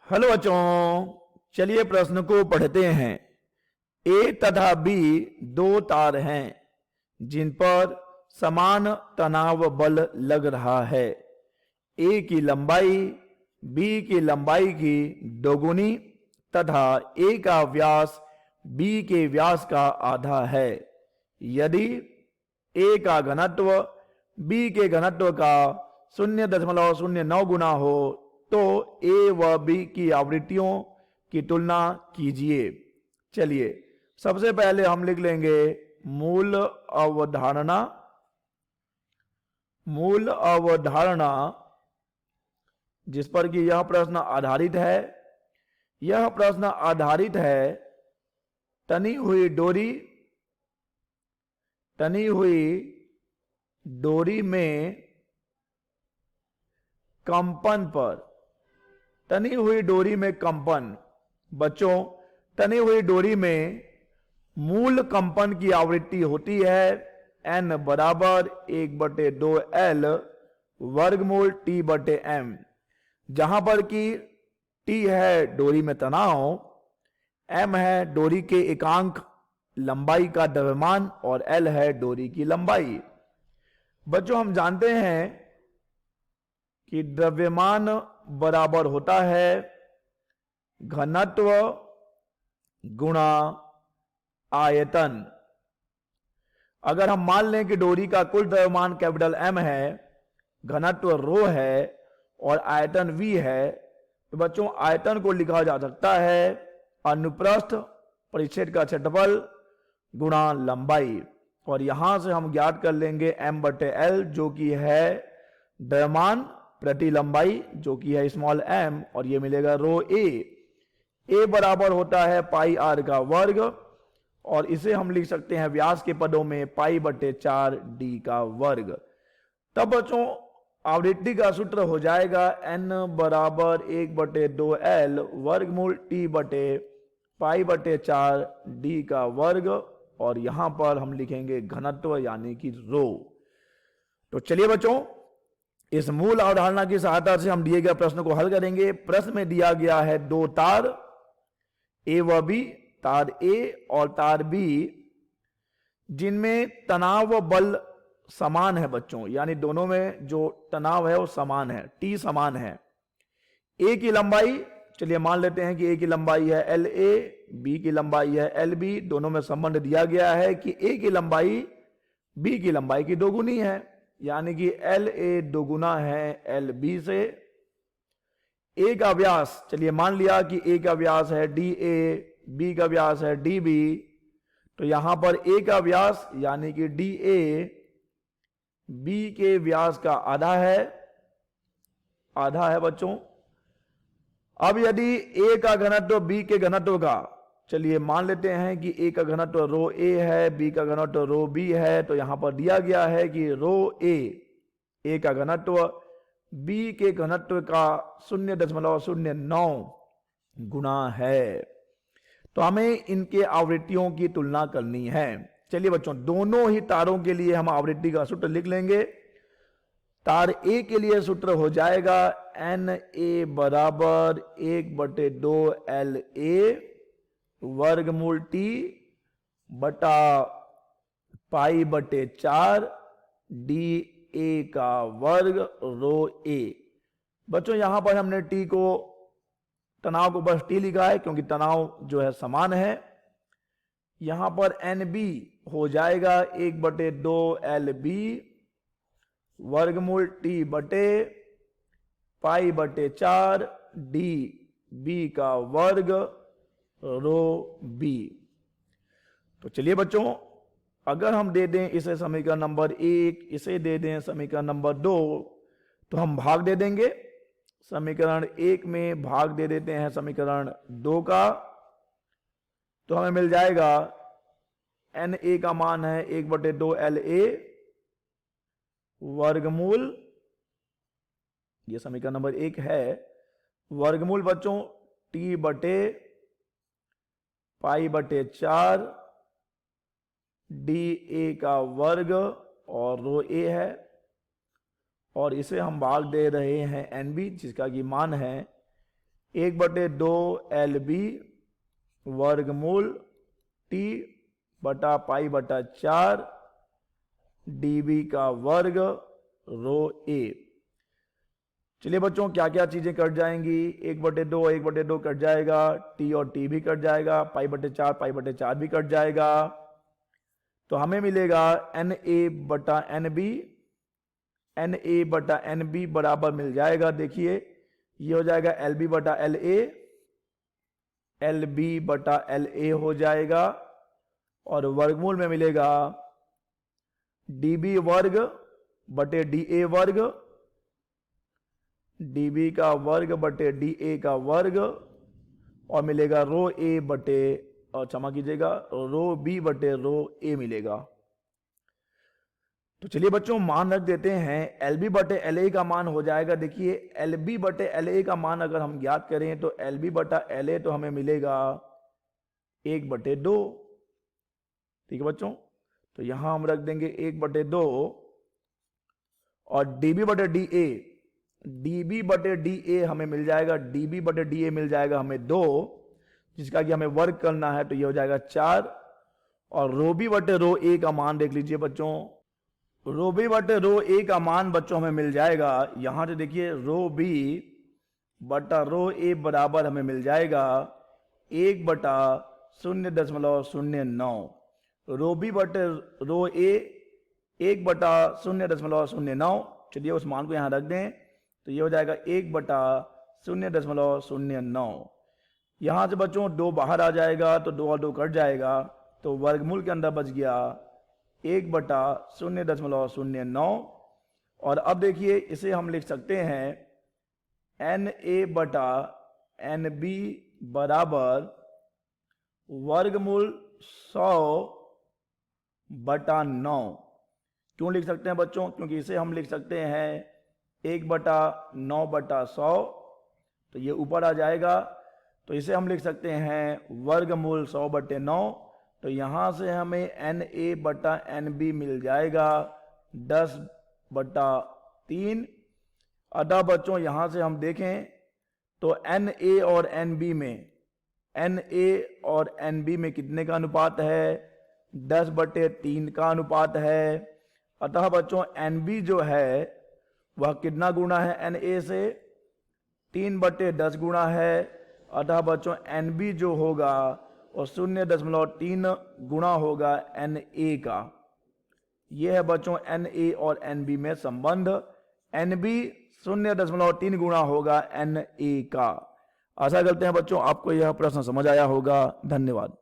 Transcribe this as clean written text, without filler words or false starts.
Hello बच्चों, चलिए प्रश्न को पढ़ते हैं। ए तथा बी दो तार हैं जिन पर समान तनाव बल लग रहा है। ए की लंबाई बी की लंबाई की दोगुनी तथा ए का व्यास बी के व्यास का आधा है। यदि ए का घनत्व बी के घनत्व का 0.09 गुना हो तो ए व बी की आवृत्तियों की तुलना कीजिए। चलिए सबसे पहले हम लिख लेंगे मूल अवधारणा। मूल अवधारणा जिस पर कि यह प्रश्न आधारित है। यह प्रश्न आधारित है तनी हुई डोरी में कंपन पर। तनी हुई डोरी में कंपन। बच्चों, तनी हुई डोरी में मूल कंपन की आवृत्ति होती है n बराबर 1/2L वर्गमूल T/m, जहां पर कि T है डोरी में तनाव, m है डोरी के एकांक लंबाई का द्रव्यमान और L है डोरी की लंबाई। बच्चों, हम जानते हैं कि द्रव्यमान बराबर होता है घनत्व गुणा आयतन। अगर हम मान लें कि डोरी का कुल द्रव्यमान कैपिटल M है, घनत्व रो है और आयतन V है, तो बच्चों आयतन को लिखा जा सकता है अनुप्रस्थ परिच्छेद का क्षेत्रफल गुणा लंबाई। और यहां से हम ज्ञात कर लेंगे M/L जो कि है द्रव्यमान प्रति लंबाई जो कि है स्मॉल m, और ये मिलेगा रो ए बराबर होता है पाई r का वर्ग, और इसे हम लिख सकते हैं व्यास के पदों में π/4d का वर्ग। तब बच्चों आवृत्ति का सूत्र हो जाएगा n बराबर 1/2L वर्गमूल T/π/4d का वर्ग, और यहां पर हम लिखेंगे घनत्व यानी कि रो। तो चलिए बच्चों, इस मूल अवधारणा की सहायता से हम दिए गए प्रश्न को हल करेंगे। प्रश्न में दिया गया है दो तार ए व बी, तार ए और तार बी, जिनमें तनाव बल समान है बच्चों, यानी दोनों में जो तनाव है वो समान है, टी समान है। ए की लंबाई, चलिए मान लेते हैं कि ए की लंबाई है एल ए, बी की लंबाई है एल बी। दोनों में संबंध दिया गया है कि ए की लंबाई बी की लंबाई की दोगुनी है, यानी कि एल ए दोगुना है एल बी से। ए का व्यास, चलिए मान लिया कि ए का व्यास है डी ए, बी का व्यास है डी बी, तो यहां पर ए का व्यास यानी कि डी ए बी के व्यास का आधा है बच्चों। अब यदि ए का घनत्व बी के घनत्व का, चलिए मान लेते हैं कि ए का घनत्व रो ए है, बी का घनत्व रो बी है, तो यहां पर दिया गया है कि रो ए का घनत्व बी के घनत्व का 0.09 गुना है। तो हमें इनके आवृत्तियों की तुलना करनी है। चलिए बच्चों, दोनों ही तारों के लिए हम आवृत्ति का सूत्र लिख लेंगे। तार ए के लिए सूत्र हो जाएगा एन ए बराबर 1/2L ए वर्गमूल T बटा π/4 डी ए का वर्ग रो ए। बच्चों यहां पर हमने T को, तनाव को बस T लिखा है क्योंकि तनाव जो है समान है। यहां पर NB हो जाएगा 1/2L बी वर्गमूल T बटे π/4 डी बी का वर्ग रो बी। तो चलिए बच्चों, अगर हम दे दें इसे समीकरण नंबर 1, इसे दे दें समीकरण नंबर 2, तो हम भाग दे देंगे। समीकरण 1 में भाग दे देते हैं समीकरण 2 का, तो हमें मिल जाएगा एन ए का मान है 1/2L ए वर्गमूल, ये समीकरण नंबर 1 है, वर्गमूल बच्चों T बटे π/4 डी ए का वर्ग और रो ए है, और इसे हम भाग दे रहे हैं एन बी, जिसका कि मान है 1/2 LB वर्गमूल T बटा पाई बटा 4 dB का वर्ग रो ए। चलिए बच्चों क्या क्या चीजें कट जाएंगी, 1/2 कट जाएगा, T और T भी कट जाएगा, पाई बटे 4 भी कट जाएगा। तो हमें मिलेगा NA बटा NB, NA बटा NB बराबर मिल जाएगा, देखिए ये हो जाएगा LB बटा LA, LB बटा LA हो जाएगा, और वर्गमूल में मिलेगा DB वर्ग बटे DA वर्ग, DB का वर्ग बटे DA का वर्ग, और मिलेगा रो A बटे, और क्षमा कीजिएगा, रो B बटे रो A मिलेगा। तो चलिए बच्चों मान रख देते हैं, LB बटे LA का मान हो जाएगा, देखिए LB बटे LA का मान अगर हम ज्ञात करें तो LB बटा LA तो हमें मिलेगा 1/2। ठीक है बच्चों, तो यहां हम रख देंगे 1/2, और DB बटे DA, DB बटे DA हमें मिल जाएगा, DB बटे DA मिल जाएगा हमें 2, जिसका कि हमें वर्ग करना है, तो ये हो जाएगा 4। और रो B बटे रो A का मान देख लीजिए बच्चों, रो B बटे रो A का मान बच्चों हमें मिल जाएगा, यहां से देखिए रो B बटा रो A बराबर हमें मिल जाएगा 1/0.09, रो B बटे रो A 1/0.09। चलिए उस मान को यहां रख दें, तो ये हो जाएगा 1/0.09। यहां से बच्चों 2 बाहर आ जाएगा, तो 2 और 2 कट जाएगा, तो वर्गमूल के अंदर बच गया 1/0.09। और अब देखिए इसे हम लिख सकते हैं NA बटा NB बराबर वर्गमूल 100/9। क्यों लिख सकते हैं बच्चों, क्योंकि इसे हम लिख सकते हैं 1/9/100, तो ये ऊपर आ जाएगा, तो इसे हम लिख सकते हैं वर्गमूल 100/9। तो यहां से हमें NA बटा NB मिल जाएगा 10/3। अतः बच्चों यहां से हम देखें तो NA और NB में कितने का अनुपात है, 10/3 का अनुपात है। अतः बच्चों NB जो है वह कितना गुना है NA से, 3/10 गुना है। अतः बच्चों NB जो होगा और 0.3 गुना होगा NA का। यह है बच्चों NA और NB में संबंध, NB 0.3 गुना होगा NA का। आशा करते हैं बच्चों आपको यह प्रश्न समझ आया होगा। धन्यवाद।